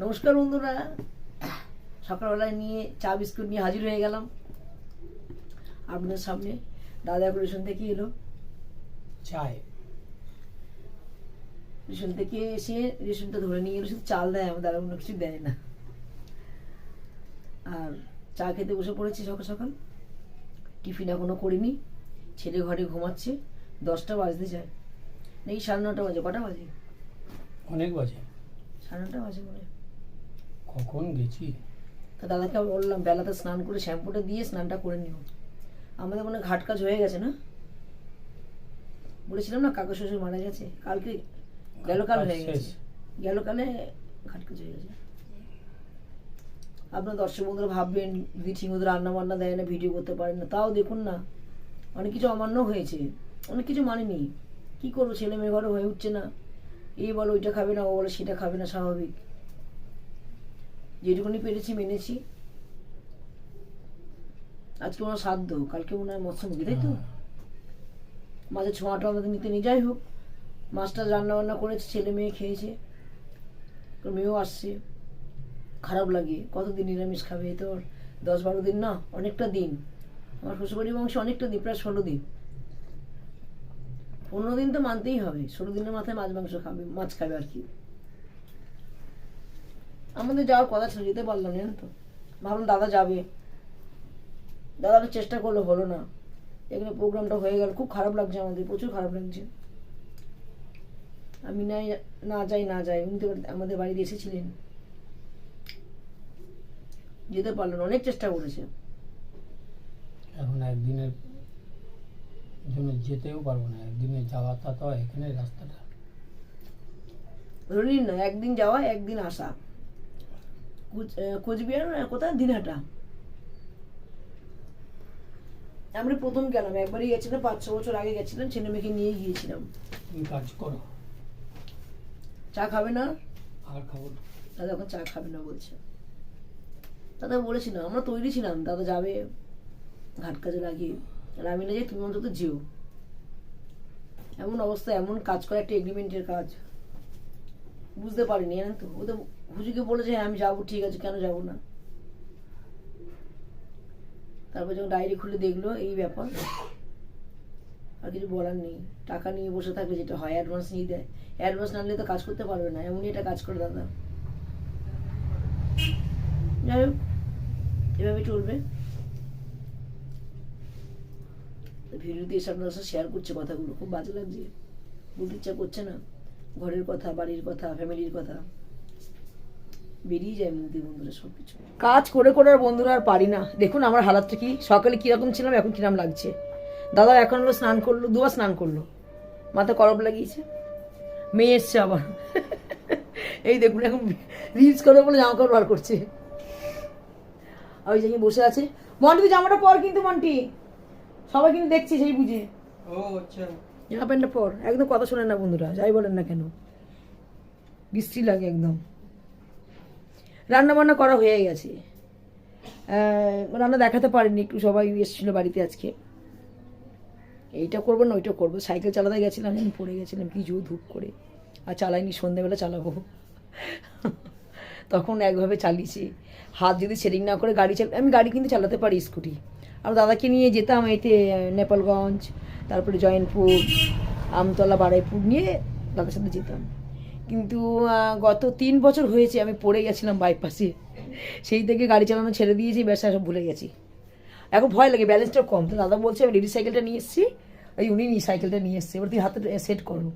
নমস্কার বন্ধুরা, সকালবেলায় নিয়ে চা বিস্কুট নিয়ে হাজির হয়ে গেলাম আপনাদের সামনে। দাদা এখন রেশন থেকে এলো, চায় রেশন থেকে এসে রেশনটা ধরে নিয়ে গেলো, শুধু চাল দেয় আমাদের, আর অন্য কিছু দেয় না। আর চা খেতে বসে পড়েছি সকাল সকাল, টিফিন এখনো করিনি। ছেলে ঘরে ঘুমাচ্ছে, 10টা বাজতে যায়, এই 9:30 বাজে। কটা বাজে? অনেক বাজে, 9:30 বাজে মনে হয়। কখন গেছি। তা দাদাকে আমি বললাম বেলাতে স্নান করে শ্যাম্পুটা দিয়ে স্নানটা করে নিও। আমাদের মনে ঘাট কাজ হয়ে গেছে না? বলেছিলাম না কাকা শ্বশুর মারা গেছে, কালকে গেল হয়ে গেছে, কালে ঘাট কাজ হয়ে গেছে। আপনার দর্শক বন্ধুরা ভাববেন দিদি ঠিক মতো রান্না বান্না দেয় না, ভিডিও করতে পারেন না। তাও দেখুন না, অনেক কিছু অমান্য হয়েছে, অনেক কিছু মানেনি। কি করবো, ছেলে মেয়ে ঘরে হয়ে উঠছে না। এই বলো ওইটা খাবে না, ও বলে সেটা খাবে না, স্বাভাবিক। যেটুকুনি পেরেছি মেনেছি। আজকে ওনার শ্রাদ্ধ, কালকে মনে হয় মৎস্যমুখী, তাই তো? মাছের ছোঁয়াটা আমাদের নিতে নিয়ে, যাই হোক মাছটা রান্না বান্না করেছে, ছেলে মেয়ে খেয়েছে, মেয়েও আসছে। খারাপ লাগে, কতদিন নিরামিষ খাবে? তো 10-12 দিন না, অনেকটা দিন। আমার শ্বশুরবাড়ির বংশে অনেকটা দিন, প্রায় 16 দিন। 15 দিন তো মানতেই হবে, 16 দিনের মাথায় মাছ মাংস খাবে, মাছ খাবে আর কি। আমাদের যাওয়ার কথা ছিল, যেতে পারলাম না, জানেন তো। ভাবলাম দাদা যাবে, দাদাকে চেষ্টা করলো, হলো না। এখানে প্রোগ্রামটা হয়ে গেল, খুব খারাপ লাগছে আমাদের, প্রচুর খারাপ লাগছে। আমি না যাই উনি তো আমাদের বাড়িতে এসেছিলেন, যেতে পারলো না, অনেক চেষ্টা করেছে। এখন একদিনের জন্য যেতেও পারবো না, একদিনে যাওয়াটা তো এখানে রাস্তাটা। ধরে নিন না, একদিন যাওয়া একদিন আসা। কোচবিহার কোথায়, দিনহাটা। আমরা প্রথম গেলাম, একবারই গেছিলাম, 5-6 বছর আগে গেছিলাম, ছেলে মেয়েকে নিয়ে গিয়েছিলাম। তুমি কাজ করো, চা খাবে না? আর খাবো না। দাদা এখন চা খাবে না বলছে। দাদা বলেছিলাম, আমরা তৈরি ছিলাম, দাদা যাবে ঘাট কাজে লাগিয়ে, আর আমি না যাই, তুমি অন্তত যেও। এমন অবস্থা, এমন কাজ করে, একটা এগ্রিমেন্টের কাজ, বুঝতে পারিনি, জানেন তো। ও তো হুজুকে বলেছে হ্যাঁ আমি যাবো, ঠিক আছে, কেন যাবো না। তারপর যখন ডায়েরি খুলে দেখলো এই ব্যাপার, আর কিছু বলার নেই। টাকা নিয়ে বসে থাকলে যেটা হয়, অ্যাডভান্স নিয়ে দেয়, অ্যাডভান্স না নিলে তো কাজ করতে পারবে না, এমনই একটা কাজ করে দাদা। যাই হোক, এভাবে চলবে। ভিডিওতে এসে আপনার সাথে শেয়ার করছে কথাগুলো, খুব বাজে লাগছে, বলতে ইচ্ছা করছে না। ঘরের কথা, বাড়ির কথা, ফ্যামিলির কথা বেরিয়ে যায় মুখ দিয়ে বন্ধুরা, সবকিছু কাজ করে করে আর বন্ধুরা আর পারি না। দেখুন আমার হালাতটা কি, সকালে কিরকম ছিলাম, এখন কিরকম লাগছে। দাদা এখন হলো স্নান করলো, 2বার স্নান করলো, মাথা করব লাগিয়েছে। মেয়ে এসছে আবার, এই দেখুন এখন রিলস করে বলে জামা কাপড় বার করছে। আর ওই জায়গায় বসে আছে। মন্টি তুই জামাটা পর কিন্তু, মন্টি সবাই কিন্তু দেখছি সেই বুঝে। ও আচ্ছা, জামা প্যান্টটা পর, একদম কথা শোনেন না বন্ধুরা, যাই বলেন না কেন, বিশ্রী লাগে একদম। রান্না বান্না করা হয়ে গেছে, রান্না দেখাতে পারিনি, একটু সবাই এসেছিলো বাড়িতে আজকে। এইটা করবো না ওইটা করবো, সাইকেল চালাতে গেছিলাম, আমি পড়ে গেছিলাম কি জোর ধূপ করে, আর চালাইনি, সন্ধ্যেবেলা চালাবো। তখন একভাবে চালিয়েছি, হাত যদি সেটিং না করে গাড়ি আমি গাড়ি কিন্তু চালাতে পারি, স্কুটি। আর দাদাকে নিয়ে যেতাম এতে নেপালগঞ্জ, তারপরে জয়নপুর, আমতলা, বারাইপুর নিয়ে দাদার সাথে যেতাম। কিন্তু গত 3 বছর হয়েছে আমি পড়ে গেছিলাম বাইপাসে, সেই থেকে গাড়ি চালানো ছেড়ে দিয়েছি, ব্যবসা সব ভুলে গেছি। এখন ভয় লাগে, ব্যালেন্সটা কম। তো দাদা বলছে আমি লেডি সাইকেলটা নিয়ে এসেছি, ওই উনি সাইকেলটা নিয়ে এসছে, এবার তুই হাতে সেট করো,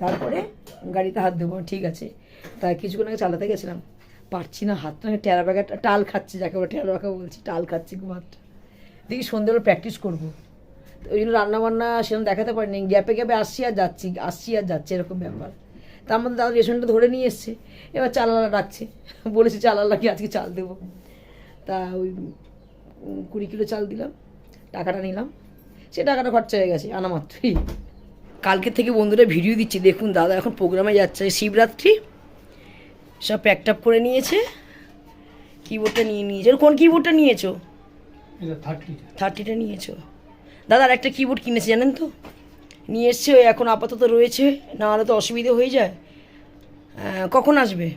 তারপরে গাড়িতে হাত দেবো। ঠিক আছে, তা কিছুক্ষণ আগে চালাতে গেছিলাম, পারছি না, হাতটা টেরা ব্যাগা, টাল খাচ্ছি, যাকে আমরা টেরা ব্যাগা বলছি, টাল খাচ্ছি খুব হাতটা। দেখি সন্ধ্যেবেলা প্র্যাকটিস করবো, তো ওই জন্য রান্নাবান্না সেরকম দেখাতে পারিনি, গ্যাপে গ্যাপে আসছি আর যাচ্ছি এরকম ব্যাপার। তার মধ্যে দাদা রেশনটা ধরে নিয়ে এসছে, এবার চালালা ডাকছে, বলেছে চালালাকে আজকে চাল দেবো। তা ওই 20 কিলো চাল দিলাম, টাকাটা নিলাম, সে টাকাটা খরচা হয়ে গেছে আনা মাত্রই। কালকে থেকে বন্ধুরা ভিডিও দিচ্ছি, দেখুন দাদা এখন প্রোগ্রামে যাচ্ছে, শিবরাত্রি, সব প্যাকড আপ করে নিয়েছে, কিবোর্ডটা নিয়ে নিয়েছে। কোন কিবোর্ডটা নিয়েছো? 30টা নিয়েছো। দাদা আর একটা কিবোর্ড কিনেছে জানেন তো, নিয়ে এসছে, ওই এখন আপাতত রয়েছে, না হলে তো অসুবিধে হয়ে যায়। কখন আসবে?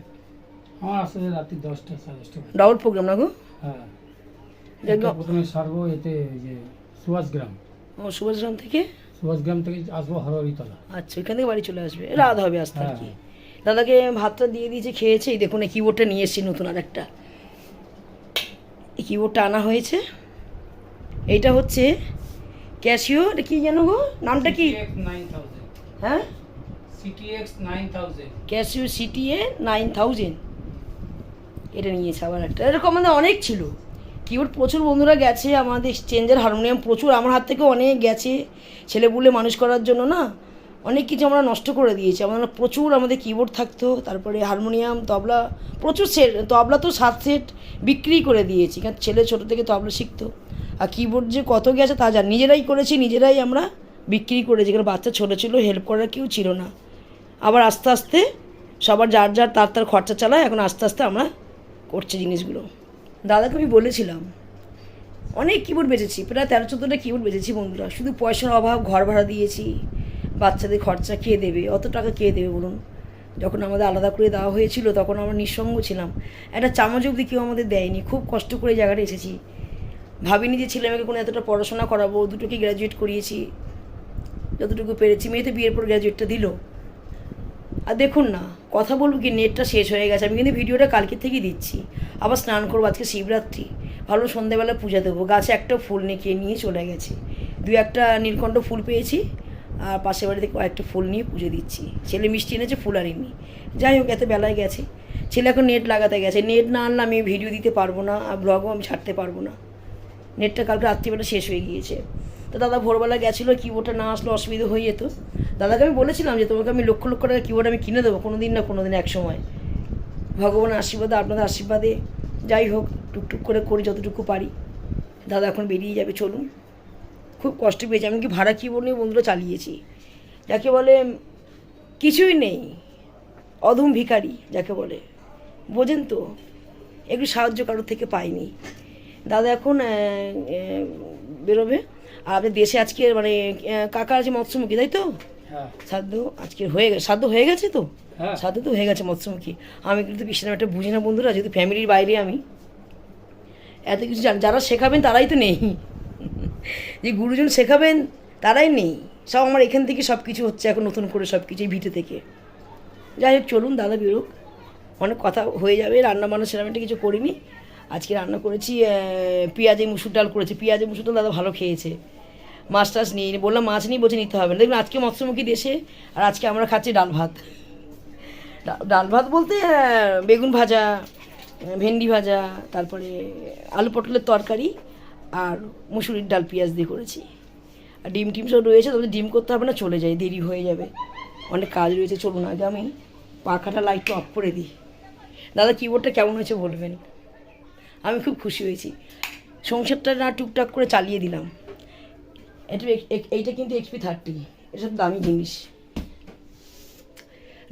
আমার আসলে রাত্রি 10টা 10:30 বাজে। ডাবল প্রোগ্রাম না গো? হ্যাঁ যাক এটা গো। প্রথমে সারবো এতে ওই যে সুভাষগ্রাম ও সুভাষগ্রাম থেকে? সুভাষগ্রাম থেকে আসবো হরহরিতলা। আচ্ছা ওইখান থেকে বাড়ি চলে আসবে, রাত হবে আসতে আর হ্যাঁ। কি। দাদাকে ভাতটা দিয়ে দিয়েছে, খেয়েছে। এই দেখুন এই কিবোর্ডটা নিয়ে এসেছি নতুন আর একটা। এই কিবোর্ডটা আনা হয়েছে। এইটা হচ্ছে ক্যাশিও, এটা কি জানো গো নামটা কি? CTX 9000 হ্যাঁ CTX 9000 ক্যাশিও CTA 9000। এটা নিয়েছে আবার একটা, এরকম আমাদের অনেক ছিল কিবোর্ড। প্রচুর বন্ধুরা গেছে আমাদের এক্সচেঞ্জের, হারমোনিয়াম প্রচুর আমার হাত থেকে অনেক গেছে। ছেলেপুলে মানুষ করার জন্য না অনেক কিছু আমরা নষ্ট করে দিয়েছি। আমরা প্রচুর আমাদের কিবোর্ড থাকতো, তারপরে হারমোনিয়াম, তবলা প্রচুর সেট। তবলা তো 7 সেট বিক্রি করে দিয়েছি, কারণ ছেলে ছোটো থেকে তবলা শিখতো। আর কিবোর্ড যে কত গেছে তা জানি, নিজেরাই করেছি, নিজেরাই আমরা বিক্রি করেছি, কারণ বাচ্চা ছোটো ছিল, হেল্প করার কেউ ছিল না। আবার আস্তে আস্তে সবার যার যার তার তার খরচা চালায়, এখন আস্তে আস্তে আমরা করছি জিনিসগুলো। দাদাকে আমি বলেছিলাম অনেক কিবোর্ড বেচেছি, প্রায় 13-14টা কিবোর্ড বেচেছি বন্ধুরা। শুধু পয়সার অভাব, ঘর ভাড়া দিয়েছি, বাচ্চাদের খরচা কে দেবে, অত টাকা কে দেবে বলুন। যখন আমাদের আলাদা করে দেওয়া হয়েছিল তখন আমরা নিঃসঙ্গ ছিলাম, একটা চামচ অবধি কেউ আমাদের দেয়নি। খুব কষ্ট করে এই জায়গাটা এসেছি। ভাবিনি যে ছেলে মেয়েকে কোনো এতটা পড়াশোনা করাবো, দুটোকে গ্র্যাজুয়েট করিয়েছি যতটুকু পেরেছি। মেয়ে তো বিয়ের পর গ্র্যাজুয়েটটা দিল। আর দেখুন না, কথা বলবো কি, নেটটা শেষ হয়ে গেছে। আমি কিন্তু ভিডিওটা কালকে থেকেই দিচ্ছি। আবার স্নান করবো, আজকে শিবরাত্রি, ভালো সন্ধ্যেবেলা পূজা দেবো। গাছে একটা ফুল নিয়ে চলে গেছে। 2-1টা নীলকণ্ঠ ফুল পেয়েছি, আর পাশের বাড়িতে কয়েকটা ফুল নিয়ে পুজো দিচ্ছি। ছেলে মিষ্টি এনেছে, ফুল আনিনি। যাই হোক, এত বেলায় গেছে। ছেলে এখন নেট লাগাতে গেছে। নেট না আনলে আমি ভিডিও দিতে পারবো না, আর ব্লগও আমি ছাড়তে পারবো না। নেটটা কালকে রাত্রিবেলা শেষ হয়ে গিয়েছে। তো দাদা ভোরবেলা গেছিলো, কিবোর্ডটা না আসলে অসুবিধা হয়ে যেত। দাদাকে আমি বলেছিলাম যে তোমাকে আমি লক্ষ লক্ষ টাকা কিবোর্ড আমি কিনে দেবো কোনো দিন না কোনো দিন এক সময়। ভগবানের আশীর্বাদে, আপনাদের আশীর্বাদে যাই হোক টুকটুক করে করি যতটুকু পারি। দাদা এখন বেরিয়ে যাবে, চলুন। খুব কষ্ট পেয়েছি, আমি কি ভাড়া কিবোর্ড নিয়ে বন্ধুরা চালিয়েছি। যাকে বলে কিছুই নেই, অধম ভিখারি যাকে বলে, বোঝেন তো, একটু সাহায্য কারোর থেকে পাইনি। দাদা এখন বেরোবে। আর আমাদের দেশে আজকে মানে কাকা আছে মৎস্যমুখী, তাই তো? হ্যাঁ শ্রাদ্ধ আজকে হয়ে গেছে, শ্রাদ্ধ হয়ে গেছে তো? হ্যাঁ শ্রাদ্ধ তো হয়ে গেছে মৎস্যমুখী। আমি কিন্তু একটা বুঝি না বন্ধুরা, যেহেতু ফ্যামিলির বাইরে আমি এত কিছু জানি। যারা শেখাবেন তারাই তো নেই, যে গুরুজন শেখাবেন তারাই নেই। সব আমার এখান থেকে সব কিছু হচ্ছে এখন নতুন করে, সব কিছু এই ভিটে থেকে। যাই হোক চলুন, দাদা বেরোক, অনেক কথা হয়ে যাবে। রান্না বান্না সেরকম একটা কিছু করিনি। আজকে রান্না করেছি পেঁয়াজে মুসুর ডাল করেছি। পেঁয়াজে মুসুর ডাল দাদা ভালো খেয়েছে। মাছ টাছ নিয়ে বললাম মাছ নিয়ে, বলছে নিতে হবে না। দেখুন আজকে মৎস্যমুখী দেশে, আর আজকে আমরা খাচ্ছি ডাল ভাত। ডাল ভাত বলতে বেগুন ভাজা, ভেন্ডি ভাজা, তারপরে আলু পটলের তরকারি, আর মুসুরির ডাল পেঁয়াজ দিয়ে করেছি। আর ডিম টিম সব রয়েছে, তবে ডিম করতে হবে না, চলে যায়, দেরি হয়ে যাবে, অনেক কাজ রয়েছে। চলুন আগে আমি পাখাটা লাইটটা অফ করে দিই। দাদা কিবোর্ডটা কেমন হয়েছে বলবেন। আমি খুব খুশি হয়েছি, সংসারটা না টুকটাক করে চালিয়ে দিলাম। এইটা কিন্তু XP 30, এসব দামি জিনিস।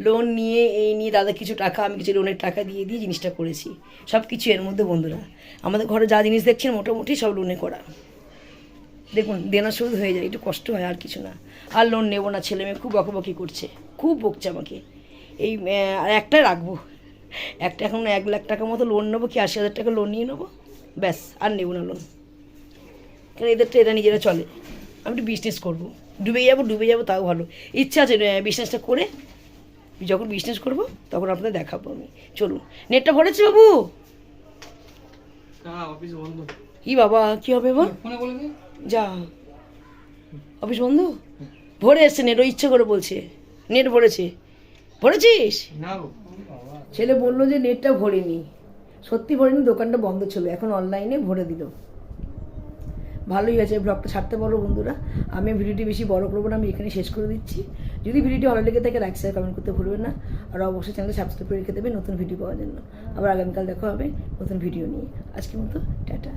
লোন নিয়ে দাদা কিছু টাকা, আমি কিছু লোনের টাকা দিয়ে জিনিসটা করেছি। সব কিছু এর মধ্যে বন্ধুরা, আমাদের ঘরে যা জিনিস দেখছেন মোটামুটি সব লোনে করা। দেখুন দেনা শোধ হয়ে যায়, একটু কষ্ট হয়, আর কিছু না। আর লোন নেবো না, ছেলে মেয়ে খুব বকাবকি করছে, খুব বকছে আমাকে। এই আর একটাই রাখবো, একটা এখন 1 লাখ টাকার মতো লোন নেবো, কি 80,000 টাকা লোন নিয়ে নেবো, ব্যাস, আর নেবো না লোন। কারণ এদেরটা এরা নিজেরা চলে। আমি একটু বিজনেস করবো, ডুবে যাবো তাও ভালো। ইচ্ছা আছে বিজনেসটা করে, যখন বিজনেস করবো তখন আপনাদের দেখাবো আমি। চলুন, নেটটা ভরেছে বাবু? অফিস বন্ধ। কি বাবা, কি হবে বল? ফোনে বলে দে। যা, অফিস বন্ধ? ভরে এসছে নেট, ও ইচ্ছে করে বলছে নেট ভরেছে। ভরেছিস? না ছেলে বললো যে নেটটা ভরিনি, সত্যি ভরিনি, দোকানটা বন্ধ ছিল, এখন অনলাইনে ভরে দিল। ভালোই হয়েছে, ব্লগটা ছাড়তে পারো বন্ধুরা। আমি ভিডিওটি বেশি বড় করবো না, আমি এখানে শেষ করে দিচ্ছি। যদি ভিডিওটি ভালো লেগে থাকে লাইক শেয়ার কমেন্ট করতে ভুলবেন না, আর অবশ্যই চ্যানেলটা সাবস্ক্রাইব করে রেখে দেবে নতুন ভিডিও পাওয়ার জন্য। আবার আগামীকাল দেখা হবে নতুন ভিডিও নিয়ে। আজকের মতো টাটা।